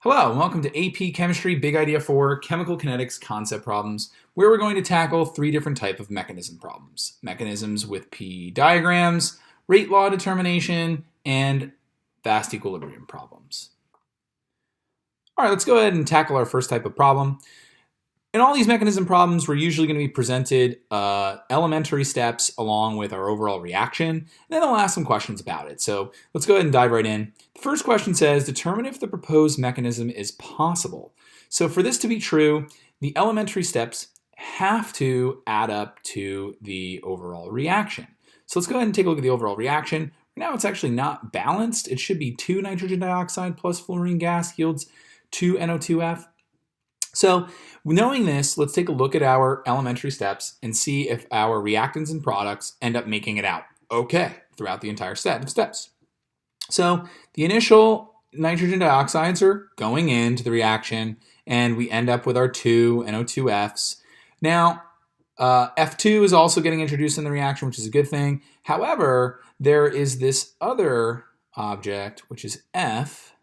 Hello, and welcome to AP Chemistry Big Idea 4 Chemical Kinetics Concept Problems, where we're going to tackle three different types of mechanism problems. Mechanisms with P diagrams, rate law determination, and fast equilibrium problems. All right, let's go ahead and tackle our first type of problem. In all these mechanism problems, we're usually going to be presented elementary steps along with our overall reaction, and then I'll ask some questions about it. So let's go ahead and dive right in. The first question says, determine if the proposed mechanism is possible. So for this to be true, the elementary steps have to add up to the overall reaction. So let's go ahead and take a look at the overall reaction. Now it's actually not balanced. It should be 2 nitrogen dioxide plus fluorine gas yields 2 NO2F. So knowing this, let's take a look at our elementary steps and see if our reactants and products end up making it out okay throughout the entire set of steps. So the initial nitrogen dioxides are going into the reaction, and we end up with our 2 NO2Fs. Now, F2 is also getting introduced in the reaction, which is a good thing. However, there is this other object, which is F,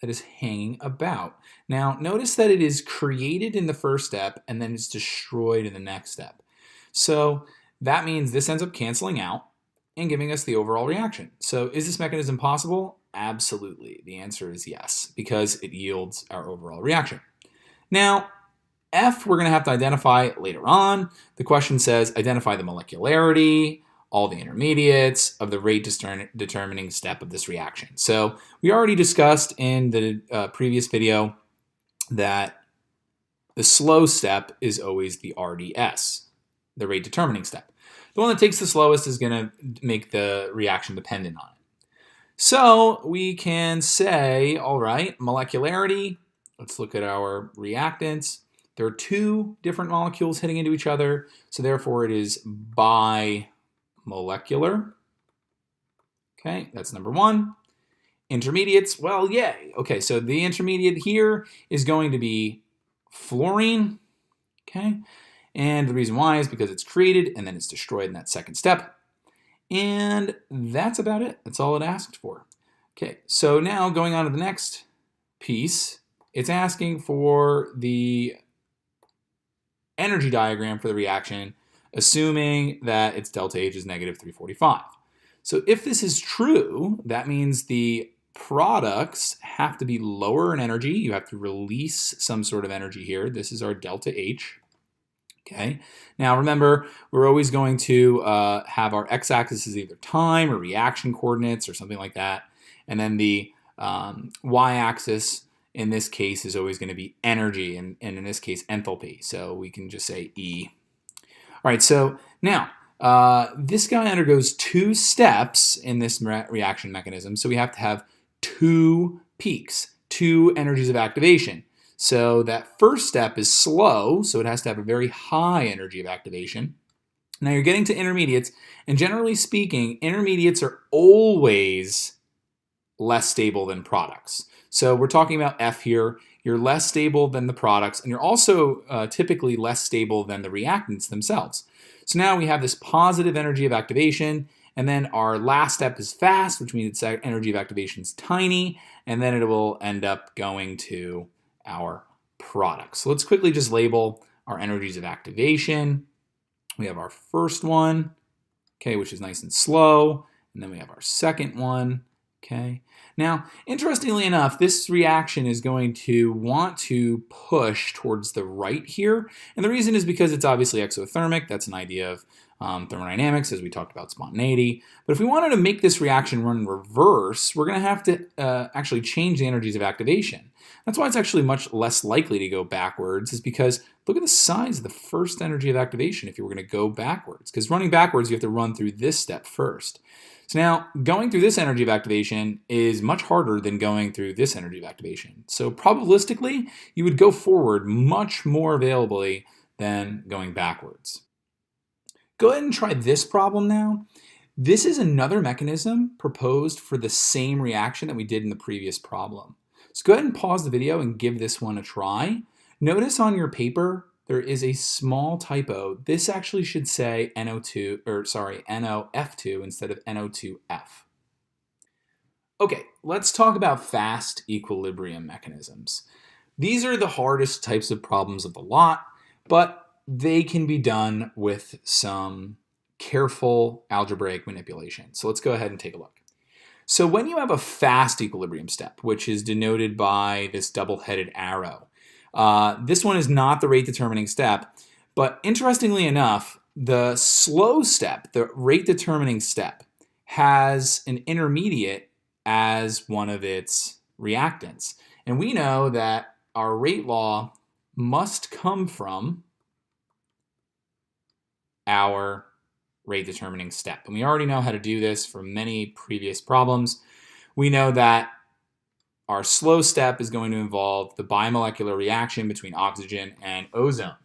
that is hanging about. Now, notice that it is created in the first step and then it's destroyed in the next step. So that means this ends up canceling out and giving us the overall reaction. So is this mechanism possible? Absolutely. The answer is yes, because it yields our overall reaction. Now, F we're going to have to identify later on. The question says identify the molecularity, all the intermediates of the rate determining step of this reaction. So we already discussed in the previous video that the slow step is always the RDS, the rate determining step. The one that takes the slowest is going to make the reaction dependent on it. So we can say, all right, molecularity, let's look at our reactants. There are 2 different molecules hitting into each other, so therefore it is bimolecular. Okay, that's number 1. Intermediates, well, yay. Okay, so the intermediate here is going to be fluorine. Okay, and the reason why is because it's created and then it's destroyed in that second step. And that's about it. That's all it asked for. Okay, so now going on to the next piece, it's asking for the energy diagram for the reaction, assuming that its delta H is negative 345. So if this is true, that means the products have to be lower in energy. You have to release some sort of energy here. This is our delta H. Okay. Now remember, we're always going to have our x-axis is either time or reaction coordinates or something like that. And then the y-axis in this case is always going to be energy, and in this case enthalpy. So we can just say E. All right, so now this guy undergoes 2 steps in this reaction mechanism. So we have to have 2 peaks, 2 energies of activation. So that first step is slow, so it has to have a very high energy of activation. Now you're getting to intermediates, and generally speaking, intermediates are always less stable than products. So we're talking about F here. You're less stable than the products, and you're also typically less stable than the reactants themselves. So now we have this positive energy of activation, and then our last step is fast, which means its energy of activation is tiny, and then it will end up going to our products. So let's quickly just label our energies of activation. We have our first one, okay, which is nice and slow, and then we have our second one. Okay. Now, interestingly enough, this reaction is going to want to push towards the right here. And the reason is because it's obviously exothermic. That's an idea of thermodynamics, as we talked about spontaneity. But if we wanted to make this reaction run in reverse, we're going to have to actually change the energies of activation. That's why it's actually much less likely to go backwards, is because look at the size of the first energy of activation if you were going to go backwards. Because running backwards, you have to run through this step first. So now, going through this energy of activation is much harder than going through this energy of activation. So probabilistically, you would go forward much more availably than going backwards. Go ahead and try this problem now. This is another mechanism proposed for the same reaction that we did in the previous problem. So go ahead and pause the video and give this one a try. Notice on your paper, there is a small typo. This actually should say NOF2 instead of NO2F. Okay, let's talk about fast equilibrium mechanisms. These are the hardest types of problems of the lot, but they can be done with some careful algebraic manipulation. So let's go ahead and take a look. So when you have a fast equilibrium step, which is denoted by this double-headed arrow, this one is not the rate determining step, but interestingly enough, the slow step, the rate determining step, has an intermediate as one of its reactants. And we know that our rate law must come from our rate determining step. And we already know how to do this from many previous problems. We know that our slow step is going to involve the bimolecular reaction between oxygen and ozone.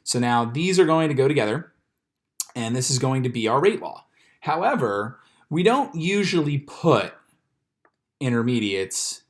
So now these are going to go together, and this is going to be our rate law. However, we don't usually put intermediates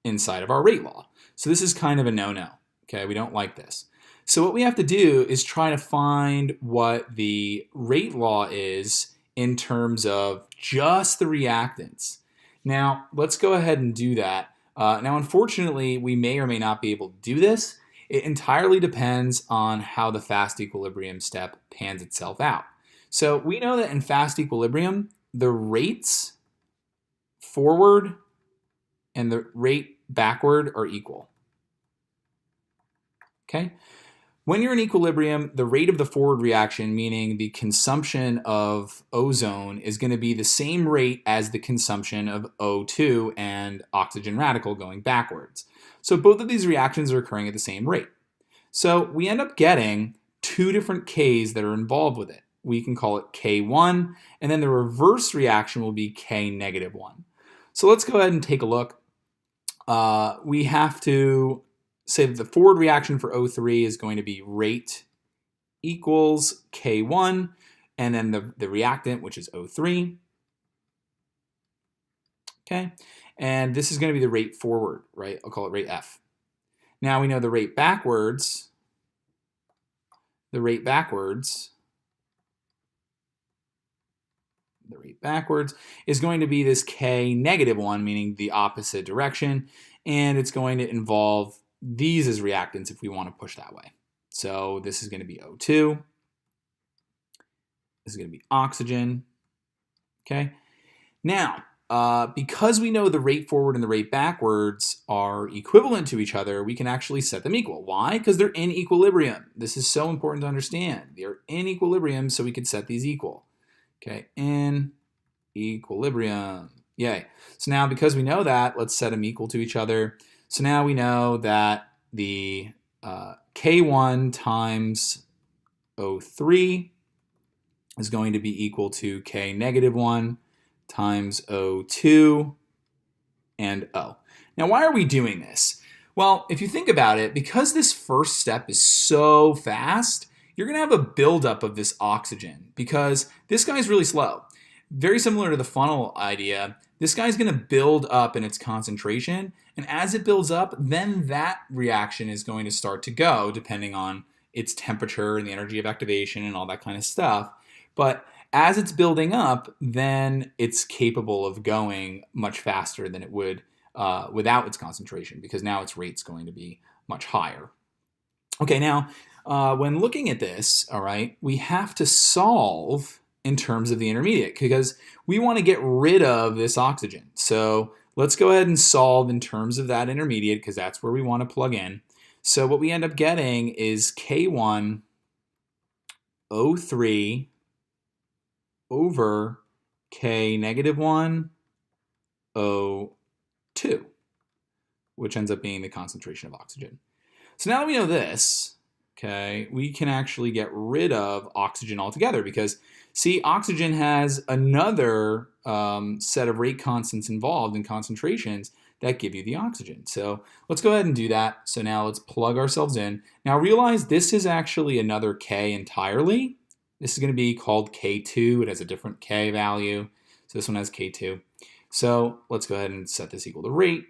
inside of our rate law. So this is kind of a no-no. Okay, we don't like this. So what we have to do is try to find what the rate law is in terms of just the reactants. Now, let's go ahead and do that. Now, unfortunately, we may or may not be able to do this. It entirely depends on how the fast equilibrium step pans itself out. So we know that in fast equilibrium, the rates forward and the rate backward are equal. Okay? When you're in equilibrium, the rate of the forward reaction, meaning the consumption of ozone, is going to be the same rate as the consumption of O2 and oxygen radical going backwards. So both of these reactions are occurring at the same rate. So we end up getting two different Ks that are involved with it. We can call it K1, and then the reverse reaction will be K negative 1. So let's go ahead and take a look. We have to say that the forward reaction for O3 is going to be rate equals K1, and then the reactant, which is O3. Okay, and this is going to be the rate forward, right? I'll call it rate F. Now we know the rate backwards is going to be this K negative 1, meaning the opposite direction, and it's going to involve these as reactants if we want to push that way. So this is going to be O2. This is going to be oxygen. Okay. Now, because we know the rate forward and the rate backwards are equivalent to each other, we can actually set them equal. Why? Because they're in equilibrium. This is so important to understand. They're in equilibrium, so we can set these equal. Okay, in equilibrium. Yay. So now because we know that, let's set them equal to each other. So now we know that the K1 times O3 is going to be equal to K negative 1 times O2 and O. Now, why are we doing this? Well, if you think about it, because this first step is so fast, you're going to have a buildup of this oxygen because this guy's really slow. Very similar to the funnel idea, this guy's going to build up in its concentration, and as it builds up, then that reaction is going to start to go depending on its temperature and the energy of activation and all that kind of stuff. But as it's building up, then it's capable of going much faster than it would without its concentration, because now its rate's going to be much higher. Okay, now, when looking at this, all right, we have to solve in terms of the intermediate because we want to get rid of this oxygen. So let's go ahead and solve in terms of that intermediate because that's where we want to plug in. So what we end up getting is K1 O3 over K negative 1 O2, which ends up being the concentration of oxygen. So now that we know this, okay, we can actually get rid of oxygen altogether because, see, oxygen has another set of rate constants involved in concentrations that give you the oxygen. So let's go ahead and do that. So now let's plug ourselves in. Now realize this is actually another K entirely. This is going to be called K2. It has a different K value. So this one has K2. So let's go ahead and set this equal to rate.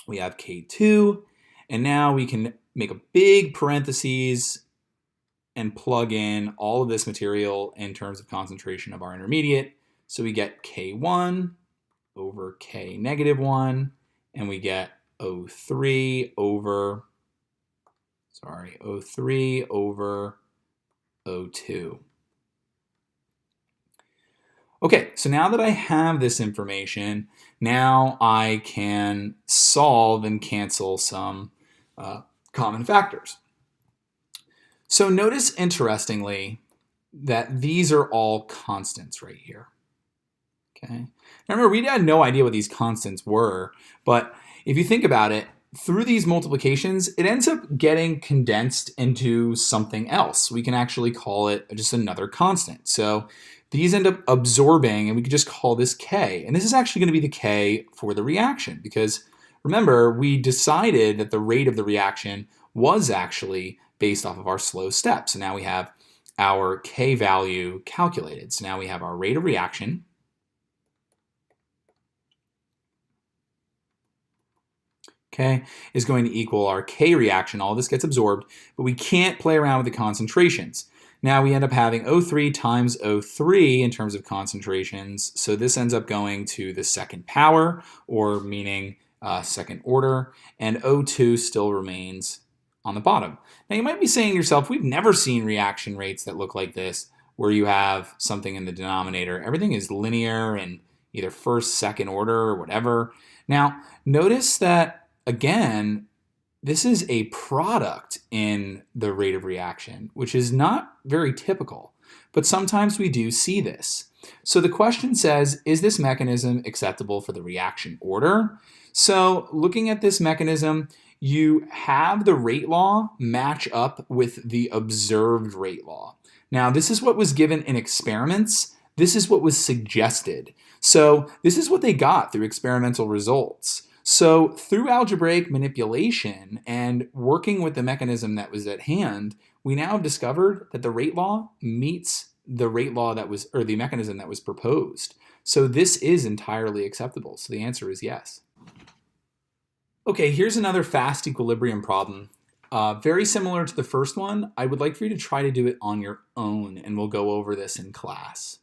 We have K2. And now we can make a big parentheses and plug in all of this material in terms of concentration of our intermediate. So we get K1 over K negative 1, and we get O3 over, O3 over O2. Okay, so now that I have this information, now I can solve and cancel some common factors. So notice, interestingly, that these are all constants right here. Okay. Now remember, we had no idea what these constants were, but if you think about it, through these multiplications, it ends up getting condensed into something else. We can actually call it just another constant. So these end up absorbing, and we could just call this K. And this is actually going to be the K for the reaction, because remember, we decided that the rate of the reaction was actually based off of our slow step. So now we have our K value calculated. So now we have our rate of reaction. Okay, is going to equal our K reaction. All this gets absorbed, but we can't play around with the concentrations. Now we end up having O3 times O3 in terms of concentrations. So this ends up going to the second power, or meaning second order, and O2 still remains on the bottom. Now you might be saying to yourself, we've never seen reaction rates that look like this, where you have something in the denominator. Everything is linear and either first, second order, or whatever. Now notice that, again, this is a product in the rate of reaction, which is not very typical, but sometimes we do see this. So the question says, is this mechanism acceptable for the reaction order? So looking at this mechanism, you have the rate law match up with the observed rate law. Now, this is what was given in experiments. This is what was suggested. So this is what they got through experimental results. So through algebraic manipulation and working with the mechanism that was at hand, we now have discovered that the rate law meets the rate law that was, or the mechanism that was proposed. So this is entirely acceptable. So the answer is yes. Okay, here's another fast equilibrium problem. Very similar to the first one. I would like for you to try to do it on your own, and we'll go over this in class.